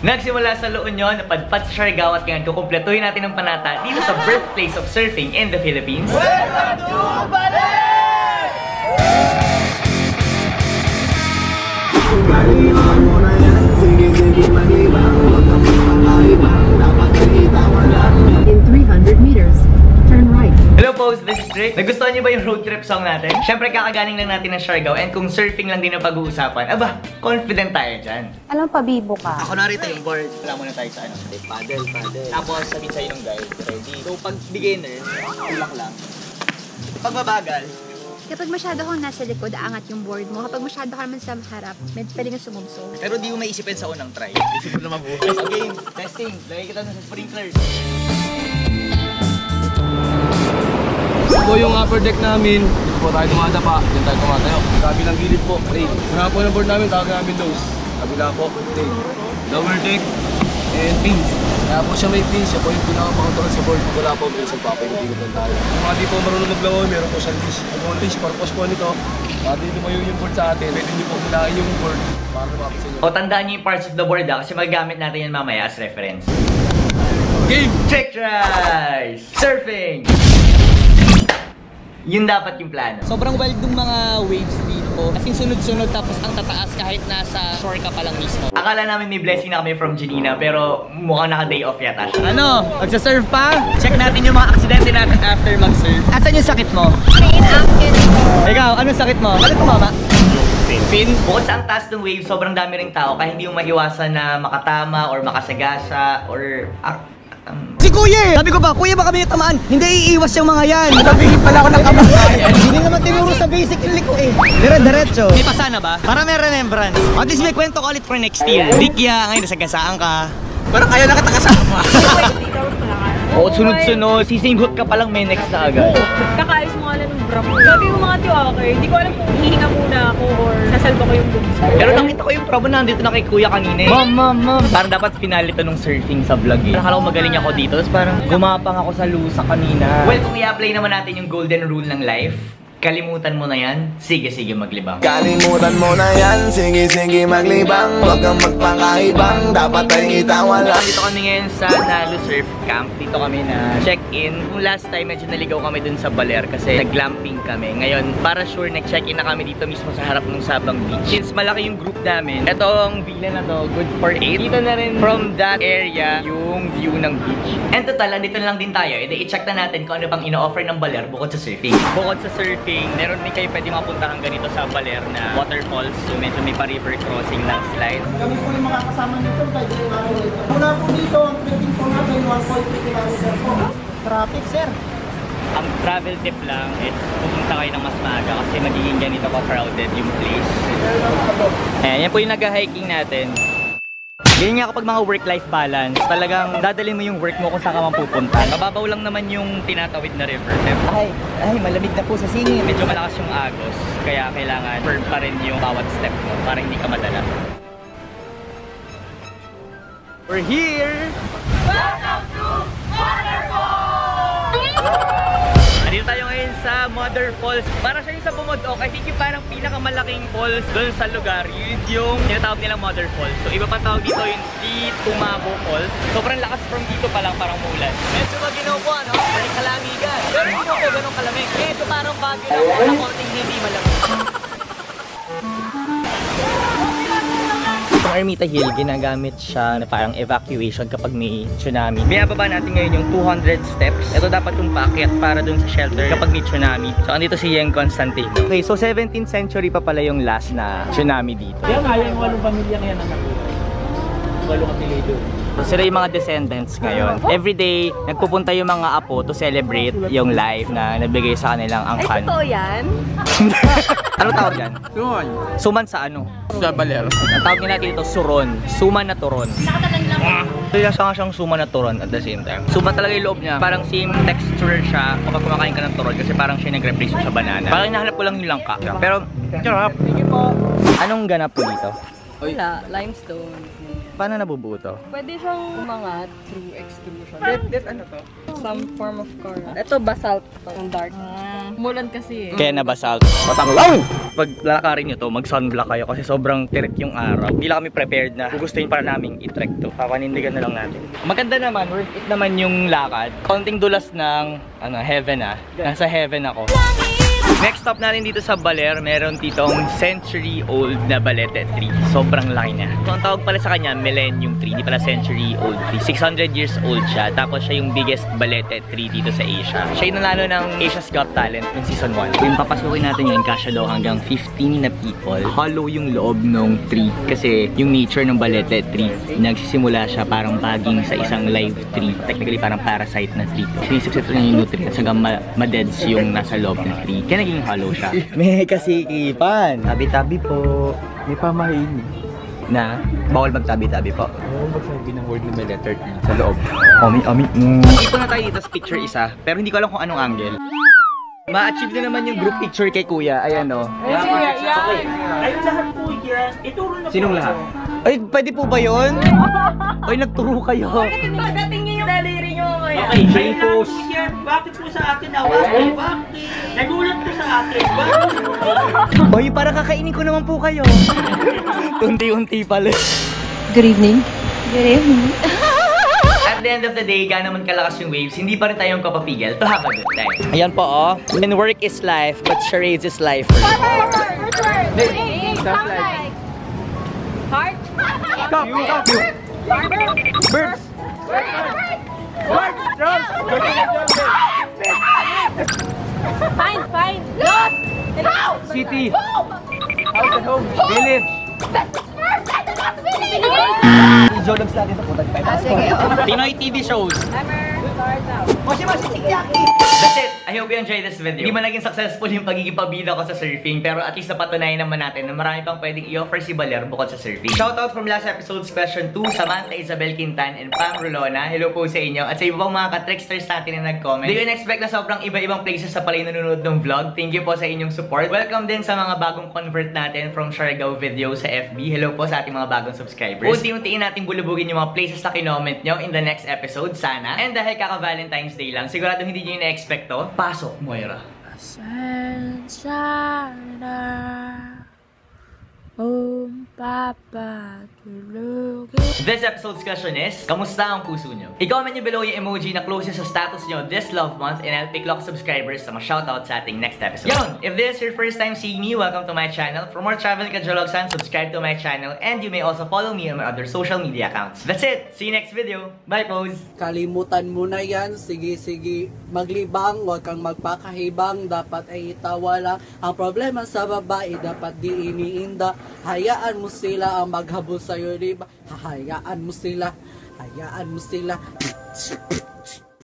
Nagsimula sa La Union, napadpad sa Siargao at ngayon kukumpletuhin natin ang panata dito sa birthplace of surfing in the Philippines. Welcome to Balen! In 300 meters, turn right. Hello folks, this is Rick. Nagustuhan niyo ba yung road trip song natin? Siyempre kakagaling lang natin ng Siargao and kung surfing lang din ang pag-uusapan, aba, confident tayo dyan. Alam, pabibo ka. Ako narito yung board. Wala muna tayo sa ano. Paddle. Tapos sabihin sa'yo ng guide, ready. So pag beginner, tulak lang. Pag mabagal, Kapag masyado kang nasa likod, aangat yung board mo. Kapag masyado ka naman sa harap, pwede kang sumubso. pero di mo maisipin sa unang try. Isip mo na mabuhay. So game, testing. Lagay kita sa sprinklers. Ito yung upper deck namin. Dito po tayo dumadapa. Dito tayo tumatayo. Kabilang gilid po. Hey. Mga po ng board namin, tawag namin nose. Kabila po. Hey. Lower deck and pins. Kaya po siya may pins. Siya po yung pinakapangontrol sa board. Wala po, may isang papay-pilitan tayo. Yung mga di po marunong maglangoy, meron po siyang fish. Ang fish, purpose po nito. Pati tumayo yung board sa atin. Pwede nyo po kunain yung board para lumapit sa inyo. O tandaan niyo yung parts of the board kasi magagamit natin yan mamaya as reference. Game! Trick tries! Surfing! Yun dapat yung plano. Sobrang wild ng mga waves dito. Kasing sunod-sunod tapos ang tataas kahit nasa shore ka pa lang mismo. Akala namin may blessing na kami from Janina pero mukhang naka-day off yata siya. Ano? Magsa-surf pa? Check natin yung mga aksidente natin after mag-surf. Asan yung sakit mo? Ikaw, anong sakit mo? Bakit tumama? Fin, bukod sa ang taas ng wave, sobrang dami ring tao kaya hindi mo maiwasan na makatama or makasagasa or... Si Kuya! Sabi ko ba, Kuya baka may tamaan? Hindi iiwas yung mga yan. Nabingin pala ako ng kamay. Hindi naman tinuro sa basic liko eh. Dire-diretso. May pasana ba? Para may remembrance. At least may kwento ko ulit for next year. Dikya, ngayon nasagasaan ka. Parang kaya na kita kasama. Oo, sunod-sunod. Sisinghot ka palang may next na agad. Kakaayos mo nga lang ng bra mo. Sabi yung mga tiwakay, hindi ko alam kung hihinga muna ako or nasalba ko yung boobs. Pero nakita ko yung promo na nandito na kay Kuya kanina eh. Ma'am. Parang dapat finale to nung surfing sa vlog eh. Akala ko magaling ako dito, tapos parang gumapang ako sa lusa kanina. Well, kung i-apply naman natin yung golden rule ng life, kalimutan mo na yan, sige maglibang. Kalimutan mo na yan, sige maglibang. Huwag kang magpakaibang, dapat ay itawa lang. Dito kami ngayon sa Nalo Surf Camp. Dito kami na check-in. Kung last time medyo naligaw kami dun sa Baler kasi nag-glamping kami. Ngayon, para sure nag-check-in na kami dito mismo sa harap ng Sabang Beach. Since malaki yung group namin, itong villa na to, good for 8. Dito na rin from that area yung view ng beach. And total, andito na lang din tayo. I-check na natin kung ano pang ino-offer ng Baler bukod sa surfing. Bukod sa surfing, meron din kayo pwede mapuntahan ganito sa Baler na waterfalls. So medyo may pa-river crossing ng slide. Kami po yung mga kasama nito, kahit yung araw nito. Mula po dito, ang trekking po natin, 1.3 km po. Traffic, sir. Ang travel tip lang is pupunta kayo ng mas maaga kasi magiging ganito ka-crowded yung place. Ayan, yan po yung nag-hiking natin. Ganyan nga kapag mga work-life balance, talagang dadalhin mo yung work mo kung saan ka man pupunta. Mababaw lang naman yung tinatawid na river. Ay, malamig na po sa singit. Medyo malakas yung agos, kaya kailangan firm pa rin yung bawat step mo para hindi ka madala. We're here! Welcome to Motherfalls! Nandito tayo ngayon sa Motherfalls. Para siya yung sa Bumodok, I think yung parang pinakamalaking falls doon sa lugar. Yun yung tinatawag nilang Motherfalls. So iba pang tawag dito yung Di Tumabo Falls. Sobrang lakas from dito pa lang parang mulan. Medyo maginaw po ano, balik kalamigan. Pero hindi po ganun kalamig. Ito parang bagyo lang po na konting hindi malamig. Itong Ermita Hill, ginagamit siya na parang evacuation kapag may tsunami. Binababa natin ngayon yung 200 steps. Ito dapat yung paakyat para dun sa shelter kapag may tsunami. So, andito si Yeng Constantino. Okay, so 17th century pa pala yung last na tsunami dito. Kaya nga, yung 8 pamilya kaya naman. 8 kapilido. So, sila yung mga descendants ngayon. Everyday, nagpupunta yung mga apo to celebrate yung life na nabigay sa kanilang angkan. Ay, totoo yan? Ano tawag yan? Suman. Suman sa ano? Sa Baler. Ang tawag nila dito, suron. Suman na turon. Nakatalan lang. Kaya siyang suman na turon at the same time. Suman talaga yung loob niya. Parang same texture siya kapag kumakain ka ng turon kasi parang siya nag-replace sa banana. Parang hinahanap ko lang yung langka. Pero, sarap. Anong ganap po dito? Wala, limestone. Paano nabubuo to? Pwede siyang umangat through extrusion. This ano to? Some form of car. Ito, basalt. Ang dark. Mulan kasi eh. Kaya na basalt. Patanglaw! Pag lalakarin nyo to, mag-sunblock kayo kasi sobrang tirik yung araw. Hindi lang kami prepared na gugustuhin para namin i-trek to. Papanindigan na lang natin. Maganda naman, worth it naman yung lakad. Konting dulas ng heaven Nasa heaven ako. Next stop natin dito sa Baler, meron ditong century-old na balete tree. Sobrang laki na. So, ang tawag pala sa kanya, millennium tree. Hindi pala century-old tree. 600 years old siya. Tapos siya yung biggest balete tree dito sa Asia. Siya yung nanalo ng Asia's Got Talent yung season 1. Yung papasukin natin yun, kasya daw hanggang 15 na people. Hollow yung loob ng tree. Kasi yung nature ng balete tree, nagsisimula siya parang baging sa isang live tree. Technically, parang parasite na tree. Sinisipsip niya yung nutrients hanggang ma-deads yung nasa loob ng tree. Kaya naging hollow siya. May kasikipan. Tabi-tabi po. May pamahin. Na? Bawal magtabi-tabi po. Bawal magsabi ng word na may letter T sa loob. Omi. Dito na tayo dito sa picture isa. Pero hindi ko alam kung anong angle. Ma-achieve na naman yung group picture kay Kuya. Ayan o. Ayun lahat po yan. Ituro na Sinong lahat? Ay, pwede po ba yun? Ay, nagturo kayo. Pagdating niyo yung daliri niyo kaya. Okay, ayun lahat po yan. Bakit po sa atin awan? Bakit? Nagulat po sa atin. Bakit? Boy, para kakainin ko naman po kayo. Unti-unti pala. Good evening. Good evening. At the end of the day, gaano man kalakas yung waves, hindi pa rin tayong kapapigil to have a good time. Ayan po oh. When work is life, but charades is life. Heart. Birds! Fine. Lost. City! House at home! Village! I-jologs natin sa putag pa. Pinoy TV shows. That's it! I hope you enjoyed this video. Hindi man naging successful yung pagiging pabida ko sa surfing, pero at least napatunayan naman natin na marami pang pwedeng i-offer si Baler bukod sa surfing. Shoutout from last episode's question 2, Samantha Isabel Quintan and Pam Rolona. Hello po sa inyo. At sa iba pang mga ka-tricksters natin na nag-comment. Di ko in-expect na sobrang iba-ibang places sa pala yung nanonood ng vlog. Thank you po sa inyong support. Welcome din sa mga bagong convert natin from Siargao Video sa FB. Hello po sa ating mga bagong subscribers. Unti-untiin natin bulubugin yung mga places na kinoment nyo in the next episode, sana. And dahil kaka-Valentine's Day lang, sigurado hindi nyo na-expect to. Pasok, Moira. Pasensya na, Papa, tulugin. This episode's question is, kamusta ang puso nyo? I-comment nyo below yung emoji na closest sa status nyo this love month and I'll pick lock subscribers na ma-shoutout sa ating next episode. Yun! If this is your first time seeing me, welcome to my channel. For more travel kajologsan, subscribe to my channel and you may also follow me on my other social media accounts. That's it! See you next video! Bye, Pose! Kalimutan mo na yan. Sige. Maglibang, huwag kang magpakahibang. Dapat ay itawa lang. Ang problema sa babae, dapat di iniinda. Hayaan mo sila ang maghabol sa'yo, diba? Hayaan mo sila.